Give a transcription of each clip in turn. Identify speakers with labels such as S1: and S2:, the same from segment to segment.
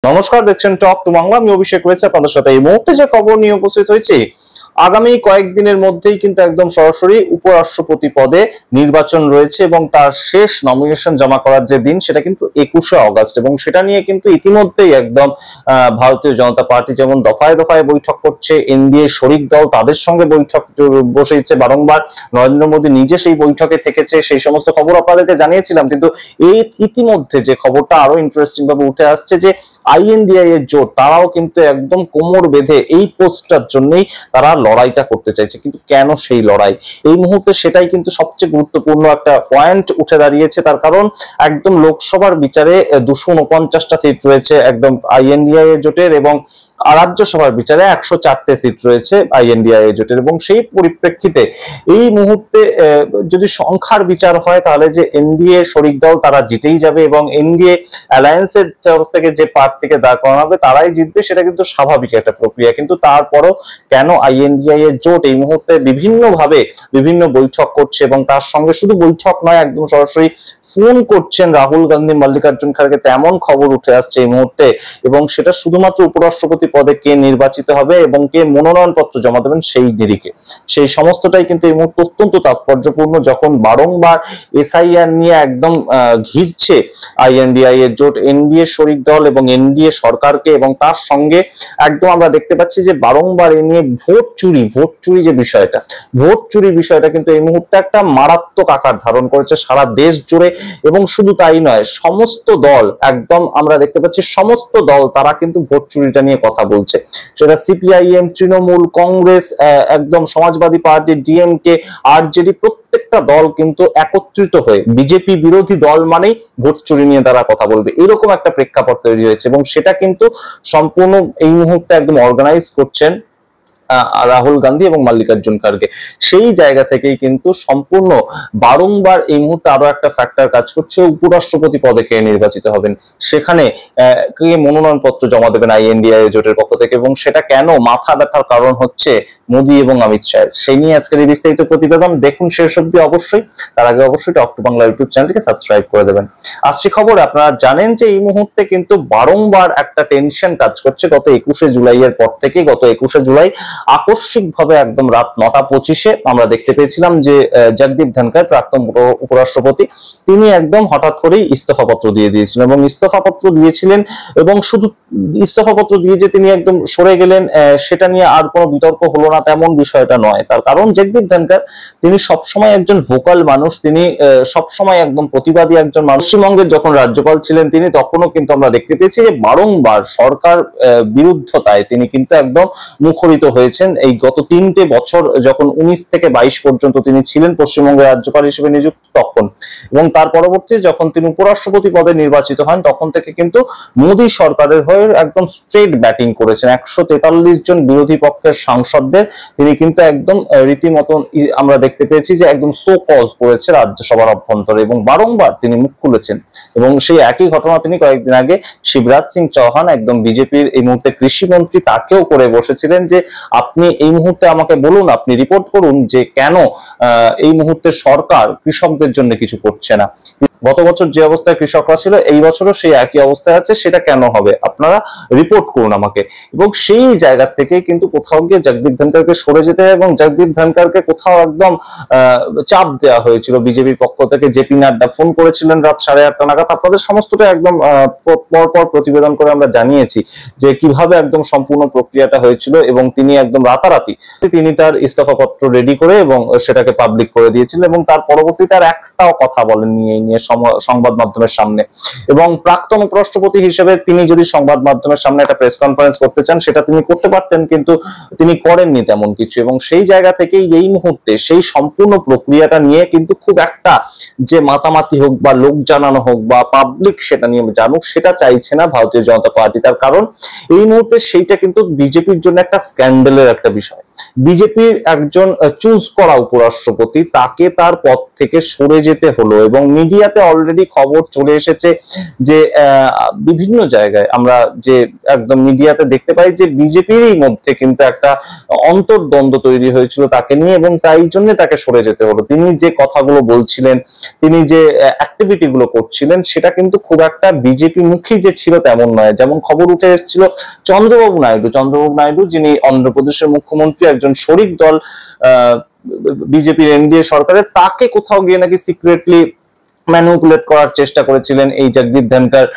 S1: নমস্কার, দেখছেন talk to Bangla. আমি অভিষেক রয়েছে আপনাদের সাথে। এই মুহূর্তে যে খবর নিয়ে উপস্থিত হয়েছি, আগামী কয়েকদিনের মধ্যেই কিন্তু একদম সরাসরি উপরাষ্ট্রপতি পদে নির্বাচন রয়েছে এবং তার শেষ নমিনেশন জমা করার যে দিন সেটা কিন্তু 21শে অগস্ট। এবং সেটা নিয়ে কিন্তু ইতিমধ্যেই একদম ভারতীয় জনতা পার্টি যেমন দফায় দফায় বৈঠক করছে, এনডিএ শরিক দল তাদের সঙ্গে বৈঠক বসেছে বারংবার। নরেন্দ্র মোদী নিজে সেই বৈঠকে থেকেছে, সেই সমস্ত খবর আপনাদেরকে জানিয়েছিলাম। কিন্তু এই ইতিমধ্যে যে খবরটা আরো ইন্টারেস্টিং ভাবে উঠে আসছে যে আইএনডিআই এর জোট তারাও কিন্তু একদম কোমর বেঁধে এই পোস্টটার জন্যই তারা লড়াইটা করতে চাইছে। কিন্তু কেন সেই লড়াই এই মুহূর্তে, সেটাই কিন্তু সবচেয়ে গুরুত্বপূর্ণ একটা পয়েন্ট উঠে দাঁড়িয়েছে। তার কারণ একদম লোকসভার বিচারে 249টা সিট রয়েছে একদম আইএনডিআই এর জোটের, এবং রাজ্যসভার বিচারে 104টে সিট রয়েছে আইএনডিআই জোটের। এবং সেই পরিপ্রেক্ষিতে এই মুহূর্তে যদি সংখ্যার বিচার হয় তাহলে যে এনডিএ শরিক দল তারা জিতেই যাবে, এবং এনডিএ অ্যালায়েন্সের তরফ থেকে যে প্রার্থীকে দাঁড় করানো হবে তারাই জিতবে, সেটা কিন্তু স্বাভাবিক একটা প্রক্রিয়া। কিন্তু তারপরও কেন আইএনডিআই এর জোট এই মুহূর্তে বিভিন্নভাবে বিভিন্ন বৈঠক করছে, এবং তার সঙ্গে শুধু বৈঠক নয়, একদম সরাসরি ফোন করছেন রাহুল গান্ধী, মল্লিকার্জুন খাড়গে, তেমন খবর উঠে আসছে এই মুহূর্তে। এবং সেটা শুধুমাত্র উপরাষ্ট্রপতি পদে কে নির্বাচিত হবে এবং কে মনোনয়ন পত্র জমা দেবেন সেই নিরিখে, সেই সমস্তটাই কিন্তু এই মুহূর্তে অত্যন্ত তাৎপর্যপূর্ণ। যখন বারংবার এসআইআর নিয়ে একদম ঘিরছে আইএনডিআই এর জোট, এনডিএ শরিক দল এবং এনডিএ সরকারকে, এবং তার সঙ্গে একদম আমরা দেখতে পাচ্ছি যে বারংবার এ নিয়ে ভোট চুরি যে বিষয়টা, ভোট চুরি বিষয়টা কিন্তু এই মুহূর্তে একটা মারাত্মক আকার ধারণ করেছে সারা দেশ জুড়ে। এবং শুধু তাই নয়, সমস্ত দল একদম আমরা দেখতে পাচ্ছি সমস্ত দল তারা কিন্তু ভোট চুরিটা নিয়ে কথা বলছে। সেটা সিপিআইএম, তৃণমূল, কংগ্রেস, একদম সমাজবাদী পার্টি, ডিএমকে, আরজেডি, প্রত্যেকটা দল কিন্তু একত্রিত হয়ে বিজেপি বিরোধী দল মানেই ভোট চুরি নিয়ে তারা কথা বলবে, এরকম একটা প্রেক্ষাপট তৈরি হয়েছে। এবং সেটা কিন্তু সম্পূর্ণ এই মুহূর্তে একদম অর্গানাইজ করছেন রাহুল গান্ধী এবং মল্লিকার্জুন খাড়গে। সেই জায়গা থেকেই কিন্তু সম্পূর্ণ বারংবার এই মুহূর্তে আরো একটা ফ্যাক্টর কাজ করছে, উপরাষ্ট্রপতি পদে কে নির্বাচিত হবেন, সেখানে কে মনোনয়ন পত্র জমা দেবেন আইএনডিআই জোটের পক্ষ থেকে। এবং সেটা কেন মাথা ব্যথার কারণ হচ্ছে মোদী এবং অমিত শাহ। সেই নিয়ে আজকের এই বিস্তারিত প্রতিবেদন, দেখুন শেষ অবধি অবশ্যই। তার আগে অবশ্যই টক টু বাংলা ইউটিউব চ্যানেলটিকে সাবস্ক্রাইব করে দেবেন। আসছে খবর, আপনারা জানেন যে এই মুহূর্তে কিন্তু বারংবার একটা টেনশন কাজ করছে গত 21শে জুলাইয়ের পর থেকে। গত 21শে জুলাই আকস্মিকভাবে একদম রাত 9:25 আমরা দেখতে পেয়েছিলাম যে জগদীপ ধনখড়, প্রাক্তন উপরাষ্ট্রপতি, তিনি একদম হঠাৎ করেই ইস্তফাপত্র দিয়ে দিয়েছিলেন। এবং ইস্তফাপত্র দিয়েছিলেন, এবং শুধু ইস্তফাপত্র দিয়ে যে তিনি একদম সরে গেলেন সেটা নিয়ে আর কোনো বিতর্ক হলো না, তেমন বিষয়টা নয়। তার কারণ জগদীপ ধনখড় তিনি সবসময় একজন ভোকাল মানুষ, তিনি সবসময় একদম প্রতিবাদী একজন মানুষ। পশ্চিমবঙ্গের যখন রাজ্যপাল ছিলেন তিনি, তখনও কিন্তু আমরা দেখতে পেয়েছি যে বারংবার সরকার বিরুদ্ধতায় তিনি কিন্তু একদম মুখরিত হয়েছেন। এই গত 3টে বছর যখন 19 থেকে 22 পর্যন্ত তিনি ছিলেন পশ্চিমবঙ্গের রাজ্যপাল হিসেবে নিযুক্ত তখন, এবং তার পরবর্তী যখন তিনি উপরাষ্ট্রপতি পদে নির্বাচিত হন তখন থেকে কিন্তু মোদী সরকারের হয়ে একদম স্ট্রেট ব্যাটিং করেছেন। 143 জন বিরোধী পক্ষের সাংসদদের তিনি কিন্তু একদম রীতিমতন আমরা দেখতে পেয়েছি যে একদম শো কজ করেছে রাজ্যসভার অভ্যন্তরে, এবং বারংবার তিনি মুখ খুলেছেন। এবং সেই একই ঘটনা তিনি কয়েকদিন আগে শিবরাজ সিং চৌহান, একদম বিজেপির এই মুহূর্তে কৃষি মন্ত্রী, তাকেও করে বসেছিলেন যে আপনি এই মুহূর্তে আমাকে বলুন, আপনি রিপোর্ট করুন যে কেন এই মুহূর্তে সরকার কৃষকদের জন্য কিছু করছে না। গত বছর যে অবস্থায় কৃষকরা ছিল এই বছরও সেই একই অবস্থায় আছে, সেটা কেন হবে, আপনারা রিপোর্ট করুন আমাকে। এবং সেই জায়গা থেকে কিন্তু কোথাও গিয়ে জগদীপ ধনখড়কে সরে যেতে হয়, এবং জগদীপ ধনখড়কে কোথাও একদম চাপ দেওয়া হয়েছিল বিজেপির পক্ষ থেকে। জেপি নাড্ডা ফোন করেছিলেন রাত 8:30 নাগাদ। আপনাদের সমস্তটা একদম পরপর প্রতিবেদন করে আমরা জানিয়েছি যে কিভাবে একদম সম্পূর্ণ প্রক্রিয়াটা হয়েছিল, এবং তিনি একদম রাতারাতি তিনি তার ইস্তফাপত্র রেডি করে এবং সেটাকে পাবলিক করে দিয়েছিলেন। এবং তার পরবর্তীতে আর একটাও কথা বলেননি এই নিয়ে সংবাদ মাধ্যমের সামনে। এবং প্রাক্তন উপরাষ্ট্রপতি হিসেবে তিনি যদি সংবাদ মাধ্যমের সামনে একটা প্রেস কনফারেন্স করতে চান সেটা তিনি করতে পারতেন, কিন্তু তিনি করেননি তেমন কিছু। এবং সেই জায়গা থেকেই এই মুহূর্তে সেই সম্পূর্ণ প্রক্রিয়াটা নিয়ে কিন্তু খুব একটা যে মাতামাতি হোক বা লোক জানানো হোক বা পাবলিক সেটা নিয়ে জানুক, সেটা চাইছে না ভারতীয় জনতা পার্টি। তার কারণ এই মুহূর্তে সেইটা কিন্তু বিজেপির জন্য একটা স্ক্যান্ডালের একটা বিষয়। বিজেপির একজন চুজ করা উপরাষ্ট্রপতি, তাকে তার পদ থেকে সরে যেতে হলো। এবং মিডিয়াতে অলরেডি খবর চলে এসেছে যে বিভিন্ন জায়গায় আমরা যে একদম মিডিয়াতে দেখতে পাই যে বিজেপিরই মধ্যে কিন্তু একটা অন্তর্দ্বন্দ্ব তৈরি হয়েছিল তাকে নিয়ে, এবং তাই জন্য তাকে সরে যেতে হলো। তিনি যে কথাগুলো বলছিলেন, তিনি যে অ্যাক্টিভিটি গুলো করছিলেন, সেটা কিন্তু খুব একটা বিজেপি মুখী যে ছিল তেমন নয়। যেমন খবর উঠে এসেছিল চন্দ্রবাবু নাইডু যিনি অন্ধ্রপ্রদেশের মুখ্যমন্ত্রী, একজন শরিক দল বিজেপির এনডিএ সরকারের, তাকে কোথাও গিয়ে নাকি সিক্রেটলি ম্যানিপুলেট করার চেষ্টা করেছিলেন এই জগদীপ ধনখড়,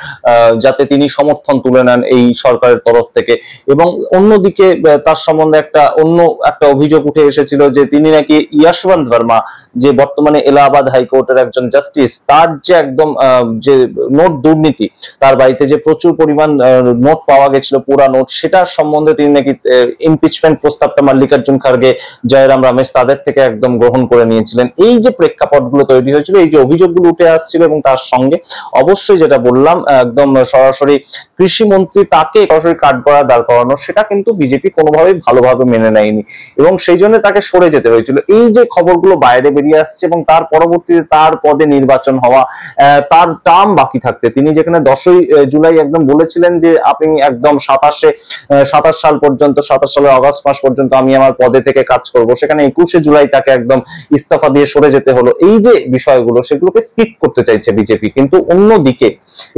S1: যাতে তিনি সমর্থন তুলে নেন এই সরকারের তরফ থেকে। এবং অন্যদিকে তার সম্বন্ধে অন্য একটা অভিযোগ উঠে এসেছিল যে তিনি নাকি যশবন্ত বর্মা, যে বর্তমানে এলাহাবাদ হাইকোর্টের একজন জাস্টিস, তার যে একদম যে নোট দুর্নীতি, তার বাড়িতে যে প্রচুর পরিমাণ নোট পাওয়া গেছিল, পুরা নোট, সেটার সম্বন্ধে তিনি নাকি ইমপিচমেন্ট প্রস্তাবটা মল্লিকার্জুন খার্গে, জয়রাম রমেশ তাদের থেকে একদম গ্রহণ করে নিয়েছিলেন। এই যে প্রেক্ষাপটগুলো তৈরি হয়েছিল, এই যে অভিযোগগুলো উঠে আসছিল, এবং তার সঙ্গে অবশ্যই যেটা বললাম একদম সরাসরি কৃষিমন্ত্রী তাকে সরাসরি কাঠগড়ায় দাঁড় করানো, সেটা কিন্তু বিজেপি কোনোভাবেই ভালোভাবে মেনে নেয়নি, এবং সেই জন্য তাকে সরে যেতে হয়েছিল। এই যে খবরগুলো বাইরে বেরিয়ে আসছে, এবং তার পরবর্তীতে তার পদে নির্বাচন হওয়া, তার টার্ম বাকি থাকতে, তিনি যেখানে 10ই জুলাই একদম বলেছিলেন যে আপনি একদম 27 সাল পর্যন্ত, 27 সালের অগাস্ট মাস পর্যন্ত আমি আমার পদে থেকে কাজ করব, সেখানে 21শে জুলাই তাকে একদম ইস্তফা দিয়ে সরে যেতে হলো। এই যে বিষয়গুলো, সেগুলোকে স্কিপ করতে চাইছে বিজেপি। কিন্তু অন্যদিকে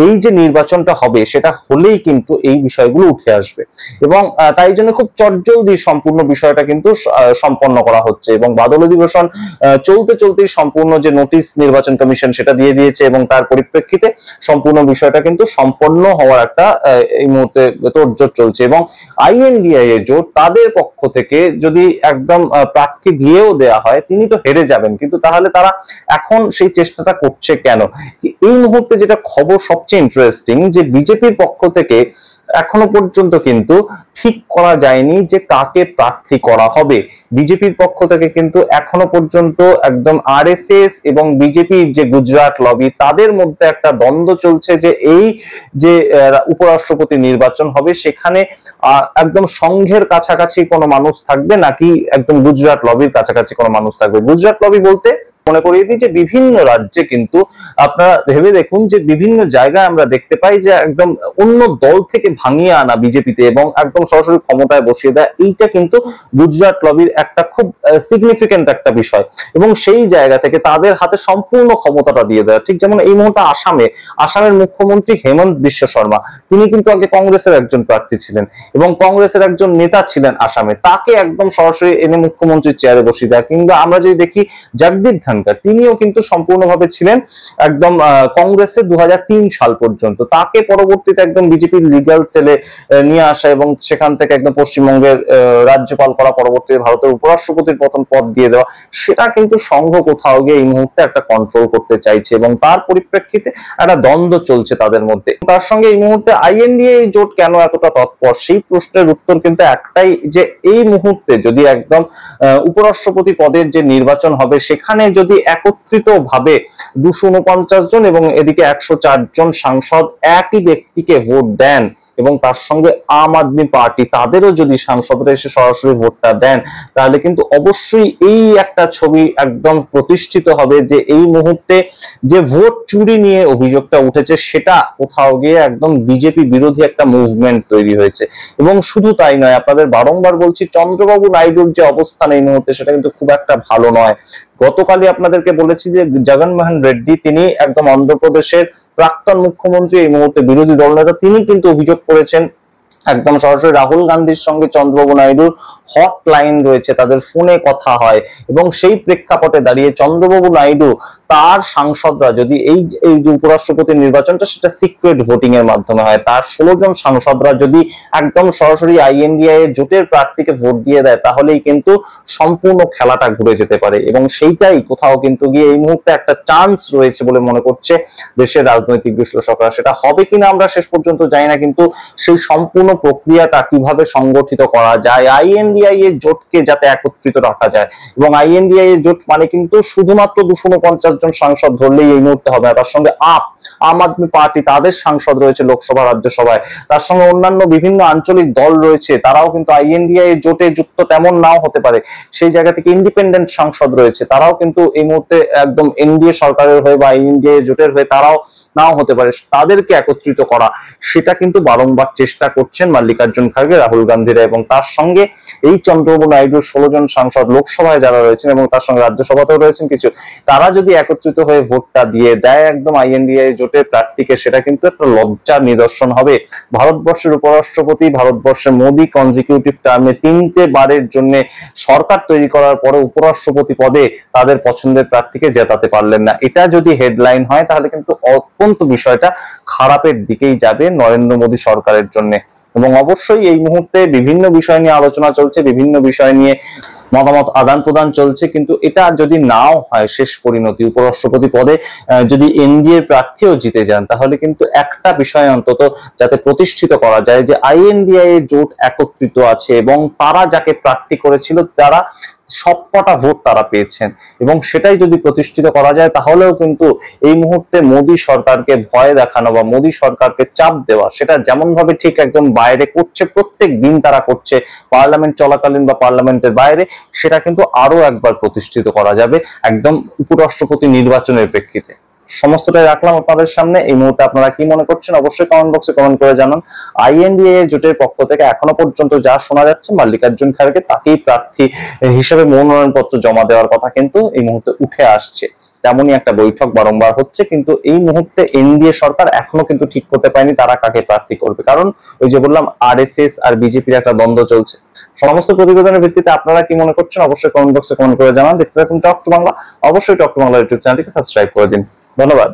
S1: এই যে নির্বাচনটা হবে, সেটা হলেই কিন্তু এই বিষয়গুলো উঠে আসবে, এবং তাই জন্য খুব চটজলদি সম্পূর্ণ বিষয়টা কিন্তু সম্পন্ন করা হচ্ছে। এবং বাদল অধিবেশন চলতেই সম্পূর্ণ যে নোটিশ নির্বাচন কমিশন সেটা দিয়ে দিয়েছে, এবং তার পরিপ্রেক্ষিতে সম্পূর্ণ বিষয়টা কিন্তু সম্পন্ন হওয়ার একটা এই মুহূর্তে তোড়জোড় চলছে। এবং আইএনডিআইএ জোট, তাদের পক্ষ থেকে যদি একদম প্রার্থী দিয়েও দেয়া হয়, তিনি তো হেরে যাবেন, কিন্তু তাহলে তারা এখন সেই চেষ্টাটা করছে কেন? এই মুহূর্তে যেটা খবর সবচেয়ে ইন্টারেস্টিং, যে বিজেপির পক্ষ থেকে এখনো পর্যন্ত কিন্তু ঠিক করা যায়নি যে কাকে প্রার্থী করা হবে। বিজেপির পক্ষ থেকে কিন্তু এখনো পর্যন্ত একদম আরএসএস এবং বিজেপির যে গুজরাট লবি, তাদের মধ্যে একটা দ্বন্দ্ব চলছে যে এই যে উপরাষ্ট্রপতি নির্বাচন হবে, সেখানে একদম সংঘের কাছাকাছি কোনো মানুষ থাকবে, নাকি একদম গুজরাট লবির কাছাকাছি কোনো মানুষ থাকবে। গুজরাট লবি বলতে মনে করিয়ে দিই যে বিভিন্ন রাজ্যে কিন্তু আপনারা ভেবে দেখুন যে বিভিন্ন জায়গায় আমরা দেখতে পাই যে একদম অন্য দল থেকে ভাঙিয়ে আনা বিজেপিতে এবং একদম সরাসরি ক্ষমতায় বসিয়ে দেয়, এইটা কিন্তু গুজরাট লবির একটা খুব সিগনিফিকেন্ট একটা বিষয়। এবং সেই জায়গা থেকে তাদের হাতে সম্পূর্ণ ক্ষমতাটা দিয়ে দেয়। ঠিক যেমন এই মুহূর্তে আসামের মুখ্যমন্ত্রী হেমন্ত বিশ্ব শর্মা, তিনি কিন্তু আগে কংগ্রেসের একজন প্রার্থী ছিলেন এবং কংগ্রেসের একজন নেতা ছিলেন আসামে, তাকে একদম সরাসরি এনে মুখ্যমন্ত্রীর চেয়ারে বসিয়ে দেয়। কিংবা আমরা যদি দেখি জগদীপ ধনখড়, তিনিও কিন্তু সম্পূর্ণভাবে ছিলেন একদম কংগ্রেসে 2003 সাল পর্যন্ত, তাকে পরবর্তীতে একদম বিজেপির লিগ্যাল সেলে নিয়ে আসা এবং সেখান থেকে একদম পশ্চিমবঙ্গের রাজ্যপাল করা, পরবর্তীতে ভারতের উপরাষ্ট্রপতির পদ দিয়ে দেওয়া, সেটা কিন্তু সংঘ কোথাও গিয়ে এই মুহূর্তে একটা কন্ট্রোল করতে চাইছে এবং তার পরিপ্রেক্ষিতে একটা দ্বন্দ্ব চলছে তাদের মধ্যে। তার সঙ্গে এই মুহূর্তে আইএনডিএ জোট কেন এতটা তৎপর, সেই প্রশ্নের উত্তর কিন্তু একটাই, যে এই মুহূর্তে যদি একদম উপরাষ্ট্রপতি পদের যে নির্বাচন হবে, সেখানে যদি একত্রিত ভাবে 249 জন এবং এদিকে 104 জন সাংসদ একই ব্যক্তিকে ভোট দেন, এবং তার সঙ্গে আম আদমি পার্টি তাদেরও যদি সাংসদরা এসে সরাসরি ভোটটা দেন, তাহলে কিন্তু অবশ্যই এই একটা ছবি একদম প্রতিষ্ঠিত হবে যে এই মুহূর্তে যে ভোট চুরি নিয়ে অভিযোগটা উঠেছে, সেটা কোথাও গিয়ে একদম বিজেপি বিরোধী একটা মুভমেন্ট তৈরি হয়েছে। এবং শুধু তাই নয়, আপনাদের বারংবার বলছি, চন্দ্রবাবু নাইডুর যে অবস্থান এই মুহূর্তে, সেটা কিন্তু খুব একটা ভালো নয়। গতকালই আপনাদেরকে বলেছি যে জগনমোহন রেড্ডি, তিনি একদম অন্ধ্রপ্রদেশের প্রাক্তন মুখ্যমন্ত্রী, এই মুহূর্তে বিরোধী দলনেতা, তিনি কিন্তু অভিযোগ করেছেন একদম সরাসরি রাহুল গান্ধীর সঙ্গে চন্দ্রবাবু নাইডুর হটলাইন রয়েছে, তাদের ফোনে কথা হয়, এবং সেই প্রেক্ষাপটে দাঁড়িয়ে চন্দ্রবাবু নাইডু তার সাংসদরা যদি এই যে উপরাষ্ট্রপতি নির্বাচনটা সেটা সিক্রেট ভোটিং এর মাধ্যমে হয়, তার 16 জন সাংসদরা যদি একদম সরাসরি আইএনডিআই এর জোটের প্রার্থীকে ভোট দিয়ে দেয়, তাহলেই কিন্তু সম্পূর্ণ খেলাটা ঘুরে যেতে পারে। এবং সেইটাই কোথাও কিন্তু গিয়ে এই মুহূর্তে একটা চান্স রয়েছে বলে মনে করছে দেশের রাজনৈতিক বিশ্লেষকরা। সেটা হবে কিনা আমরা শেষ পর্যন্ত জানি না, কিন্তু সেই সম্পূর্ণ প্রক্রিয়াটা কিভাবে সংগঠিত করা যায়, আইএনডিআই এর জোটকে যাতে একত্রিত রাখা যায়, এবং আইএনডিআই এর জোট মানে কিন্তু শুধুমাত্র 249 জন সাংসদ ধরলেই এই মুহূর্তে হবে না, তার সঙ্গে আম আদমি পার্টি তাদের সাংসদ রয়েছে লোকসভা রাজ্যসভায়, তার সঙ্গে অন্যান্য বিভিন্ন আঞ্চলিক দল রয়েছে, তারাও কিন্তু আইএনডিআই জোটে যুক্ত তেমন নাও হতে পারে, সেই জায়গা থেকে ইন্ডিপেন্ডেন্ট সাংসদ রয়েছে, তারাও কিন্তু এই মুহূর্তে একদম এনডিএ সরকারের হয়ে বা আইএনডিআই জোটের হয়ে তারাও নাও হতে পারে, তাদেরকে একত্রিত করা সেটা কিন্তু বারংবার চেষ্টা করছেন মল্লিকার্জুন খাড়গে, রাহুল গান্ধীরা, এবং তার সঙ্গে এই চন্দ্রবাবু নাইডুর 16 জন সাংসদ লোকসভায় যারা রয়েছেন এবং তার সঙ্গে রাজ্যসভাতেও রয়েছেন কিছু, তারা যদি একত্রিত হয়ে ভোটটা দিয়ে দেয় একদম আইএনডিআই জোটের প্রার্থীকে, সেটা কিন্তু একটা লজ্জার নিদর্শন হবে। ভারতবর্ষের উপরাষ্ট্রপতি, ভারতবর্ষের মোদী কনজিকিউটিভ টার্মে 3টে বারের জন্য সরকার তৈরি করার পরে উপরাষ্ট্রপতি পদে তাদের পছন্দের প্রার্থীকে জেতাতে পারলেন না। এটা যদি হেডলাইন হয় তাহলে কিন্তু অত্যন্ত বিষয়টা খারাপের দিকেই যাবে নরেন্দ্র মোদী সরকারের জন্য। এবং অবশ্যই এই মুহূর্তে বিভিন্ন বিষয় নিয়ে আলোচনা চলছে, বিভিন্ন বিষয় নিয়ে মতামত আদান প্রদান চলছে, কিন্তু এটা যদি নাও হয় শেষ পরিণতি উপরাষ্ট্রপতি পদে যদি এনডিএ প্রার্থীও জিতে যান, তাহলে কিন্তু একটা বিষয় অন্তত যাতে প্রতিষ্ঠিত করা যায় যে আইএনডিআই জোট একত্রিত আছে এবং তারা যাকে প্রার্থী করেছিল তারা সবকটা ভোট তারা পেয়েছেন, এবং সেটাই যদি প্রতিষ্ঠিত করা যায় তাহলেও কিন্তু এই মুহূর্তে মোদী সরকারকে ভয় দেখানো বা মোদী সরকারকে চাপ দেওয়া, সেটা যেমন ভাবে ঠিক একদম বাইরে করছে, প্রত্যেক দিন তারা করছে পার্লামেন্ট চলাকালীন বা পার্লামেন্টের বাইরে, সেটা কিন্তু আরো একবার প্রতিষ্ঠিত করা যাবে একদম উপরাষ্ট্রপতি নির্বাচনের প্রেক্ষিতে। সমস্তটাই রাখলাম আপনাদের সামনে। এই মুহূর্তে আপনারা কি মনে করছেন অবশ্যই কমেন্ট বক্সে কমেন্ট করে জানান। আইএনডিএ জোটের পক্ষ থেকে এখনো পর্যন্ত যা শোনা যাচ্ছে মল্লিকার্জুন খাড়গে তাকেই প্রার্থী হিসেবে মনোনয়নপত্র জমা দেওয়ার কথা কিন্তু এই মুহূর্তে উঠে আসছে, তেমনই একটা বৈঠক বারংবার হচ্ছে, কিন্তু এই মুহূর্তে এনডিএ সরকার এখনো কিন্তু ঠিক করতে পারেনি তারা কাকে প্রার্থী করবে, কারণ ওই যে বললাম আরএসএস আর বিজেপির একটা দ্বন্দ্ব চলছে। সমস্ত প্রতিবেদনের ভিত্তিতে আপনারা কি মনে করছেন অবশ্যই কমেন্ট বক্সে কমেন্ট করে জানান। দেখতে থাকুন টক টু বাংলা, অবশ্যই টক টু বাংলা ইউটিউব চ্যানেলটিকে সাবস্ক্রাইব করে দিন। ধন্যবাদ।